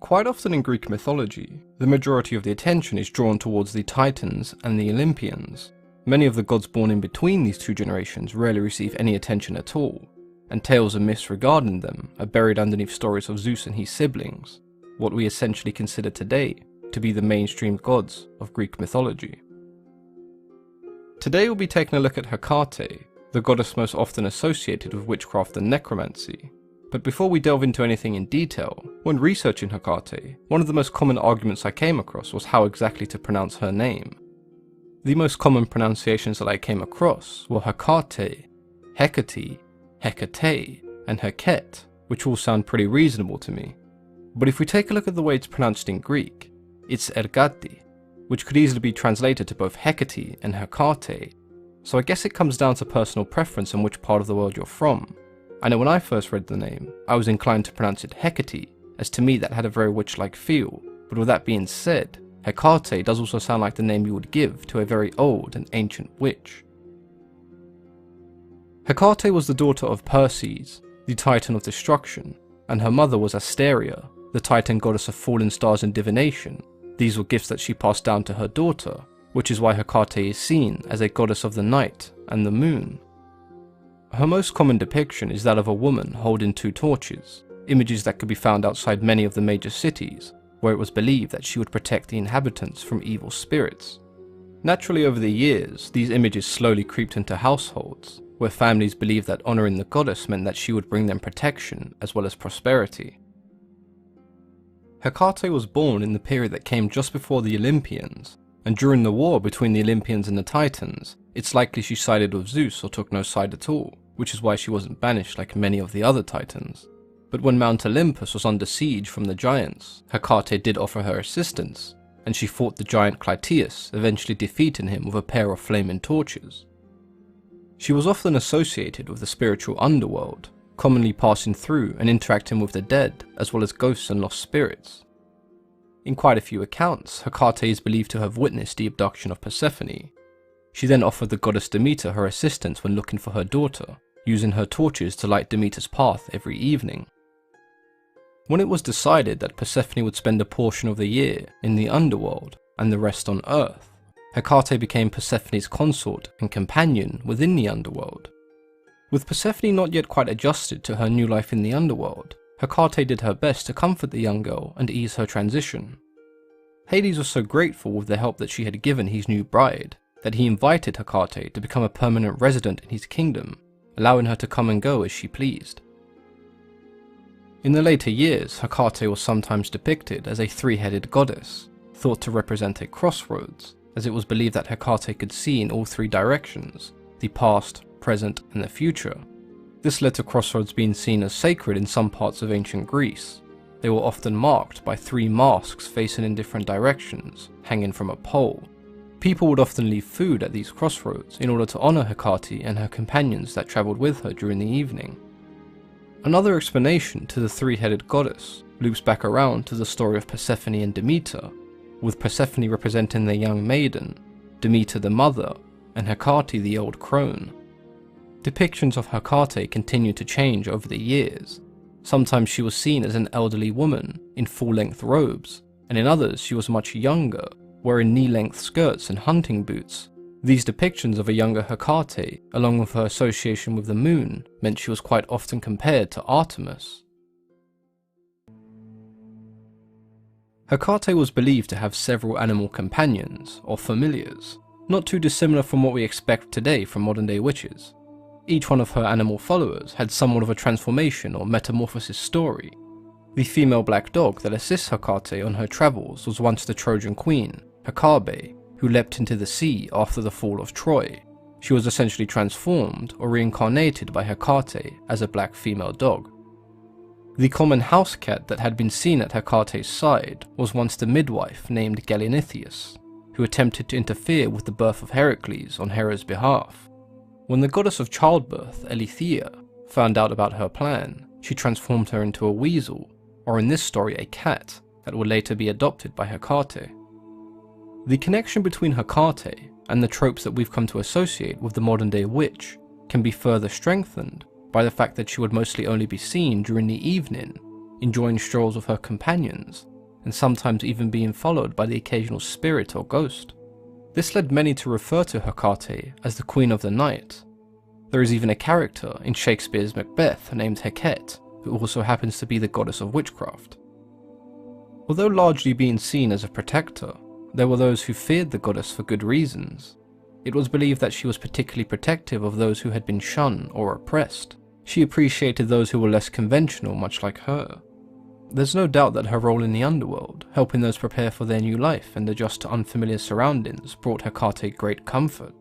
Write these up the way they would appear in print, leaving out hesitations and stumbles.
Quite often in Greek mythology, the majority of the attention is drawn towards the Titans and the Olympians. Many of the gods born in between these two generations rarely receive any attention at all, and tales and myths regarding them are buried underneath stories of Zeus and his siblings, what we essentially consider today to be the mainstream gods of Greek mythology. Today we'll be taking a look at Hecate, the goddess most often associated with witchcraft and necromancy. But before we delve into anything in detail, when researching Hecate, one of the most common arguments I came across was how exactly to pronounce her name. The most common pronunciations that I came across were Hecate, Hecate, Hecate, and Hecate, which all sound pretty reasonable to me. But if we take a look at the way it's pronounced in Greek, it's Ergati, which could easily be translated to both Hecate and Hecate, so I guess it comes down to personal preference and which part of the world you're from. I know when I first read the name, I was inclined to pronounce it Hecate, as to me that had a very witch-like feel, but with that being said, Hecate does also sound like the name you would give to a very old and ancient witch. Hecate was the daughter of Perses, the titan of destruction, and her mother was Asteria, the titan goddess of fallen stars and divination. These were gifts that she passed down to her daughter, which is why Hecate is seen as a goddess of the night and the moon. Her most common depiction is that of a woman holding two torches, images that could be found outside many of the major cities, where it was believed that she would protect the inhabitants from evil spirits. Naturally, over the years, these images slowly creeped into households, where families believed that honouring the goddess meant that she would bring them protection as well as prosperity. Hecate was born in the period that came just before the Olympians, and during the war between the Olympians and the Titans, it's likely she sided with Zeus or took no side at all, which is why she wasn't banished like many of the other Titans. But when Mount Olympus was under siege from the giants, Hecate did offer her assistance, and she fought the giant Clytius, eventually defeating him with a pair of flaming torches. She was often associated with the spiritual underworld, commonly passing through and interacting with the dead, as well as ghosts and lost spirits. In quite a few accounts, Hecate is believed to have witnessed the abduction of Persephone. She then offered the goddess Demeter her assistance when looking for her daughter, using her torches to light Demeter's path every evening. When it was decided that Persephone would spend a portion of the year in the underworld and the rest on Earth, Hecate became Persephone's consort and companion within the underworld. With Persephone not yet quite adjusted to her new life in the underworld, Hecate did her best to comfort the young girl and ease her transition. Hades was so grateful with the help that she had given his new bride, that he invited Hecate to become a permanent resident in his kingdom, allowing her to come and go as she pleased. In the later years, Hecate was sometimes depicted as a three-headed goddess, thought to represent a crossroads, as it was believed that Hecate could see in all three directions, the past, present, and the future. This led to crossroads being seen as sacred in some parts of ancient Greece. They were often marked by three masks facing in different directions, hanging from a pole. People would often leave food at these crossroads in order to honour Hecate and her companions that travelled with her during the evening. Another explanation to the three-headed goddess loops back around to the story of Persephone and Demeter, with Persephone representing the young maiden, Demeter the mother, and Hecate the old crone. Depictions of Hecate continue to change over the years. Sometimes she was seen as an elderly woman in full-length robes, and in others she was much younger, wearing knee-length skirts and hunting boots. These depictions of a younger Hecate, along with her association with the moon, meant she was quite often compared to Artemis. Hecate was believed to have several animal companions, or familiars, not too dissimilar from what we expect today from modern-day witches. Each one of her animal followers had somewhat of a transformation or metamorphosis story. The female black dog that assists Hecate on her travels was once the Trojan queen, Hecate, who leapt into the sea after the fall of Troy. She was essentially transformed or reincarnated by Hecate as a black female dog. The common house cat that had been seen at Hecate's side was once the midwife named Gallinitheus, who attempted to interfere with the birth of Heracles on Hera's behalf. When the goddess of childbirth, Eileithyia, found out about her plan, she transformed her into a weasel, or in this story a cat, that would later be adopted by Hecate. The connection between Hecate and the tropes that we've come to associate with the modern-day witch can be further strengthened by the fact that she would mostly only be seen during the evening, enjoying strolls with her companions, and sometimes even being followed by the occasional spirit or ghost. This led many to refer to Hecate as the Queen of the Night. There is even a character in Shakespeare's Macbeth named Hecate, who also happens to be the goddess of witchcraft. Although largely being seen as a protector, there were those who feared the goddess for good reasons. It was believed that she was particularly protective of those who had been shunned or oppressed. She appreciated those who were less conventional, much like her. There's no doubt that her role in the underworld, helping those prepare for their new life and adjust to unfamiliar surroundings, brought Hecate great comfort.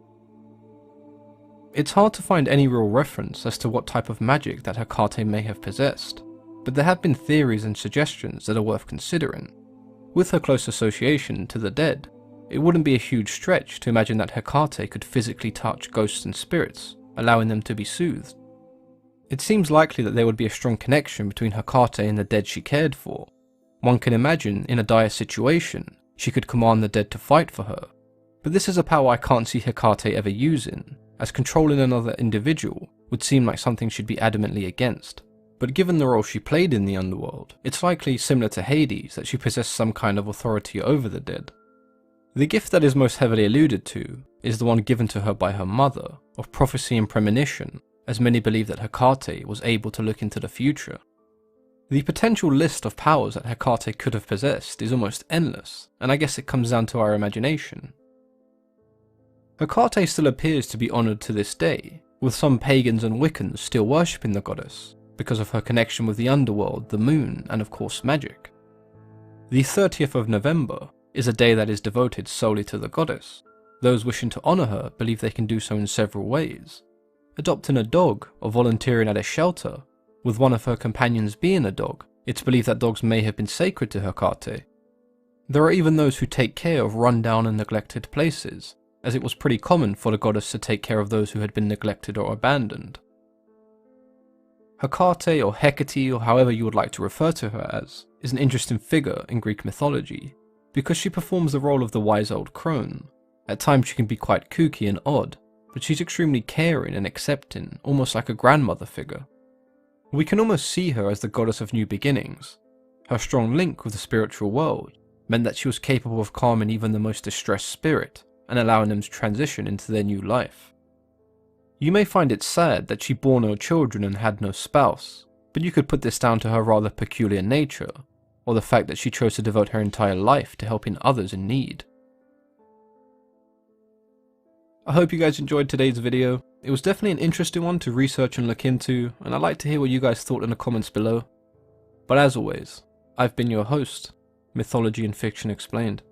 It's hard to find any real reference as to what type of magic that Hecate may have possessed, but there have been theories and suggestions that are worth considering. With her close association to the dead, it wouldn't be a huge stretch to imagine that Hecate could physically touch ghosts and spirits, allowing them to be soothed. It seems likely that there would be a strong connection between Hecate and the dead she cared for. One can imagine, in a dire situation, she could command the dead to fight for her. But this is a power I can't see Hecate ever using, as controlling another individual would seem like something she'd be adamantly against. But given the role she played in the underworld, it's likely, similar to Hades, that she possessed some kind of authority over the dead. The gift that is most heavily alluded to is the one given to her by her mother, of prophecy and premonition, as many believe that Hecate was able to look into the future. The potential list of powers that Hecate could have possessed is almost endless, and I guess it comes down to our imagination. Hecate still appears to be honoured to this day, with some pagans and Wiccans still worshipping the goddess, because of her connection with the underworld, the moon, and of course magic. The 30th of November is a day that is devoted solely to the goddess. Those wishing to honour her believe they can do so in several ways. Adopting a dog or volunteering at a shelter, with one of her companions being a dog, it's believed that dogs may have been sacred to Hecate. There are even those who take care of run-down and neglected places, as it was pretty common for the goddess to take care of those who had been neglected or abandoned. Hecate, or Hecate, or however you would like to refer to her as, is an interesting figure in Greek mythology, because she performs the role of the wise old crone. At times she can be quite kooky and odd, but she's extremely caring and accepting, almost like a grandmother figure. We can almost see her as the goddess of new beginnings. Her strong link with the spiritual world meant that she was capable of calming even the most distressed spirit, and allowing them to transition into their new life. You may find it sad that she bore no children and had no spouse, but you could put this down to her rather peculiar nature, or the fact that she chose to devote her entire life to helping others in need. I hope you guys enjoyed today's video. It was definitely an interesting one to research and look into, and I'd like to hear what you guys thought in the comments below. But as always, I've been your host, Mythology and Fiction Explained.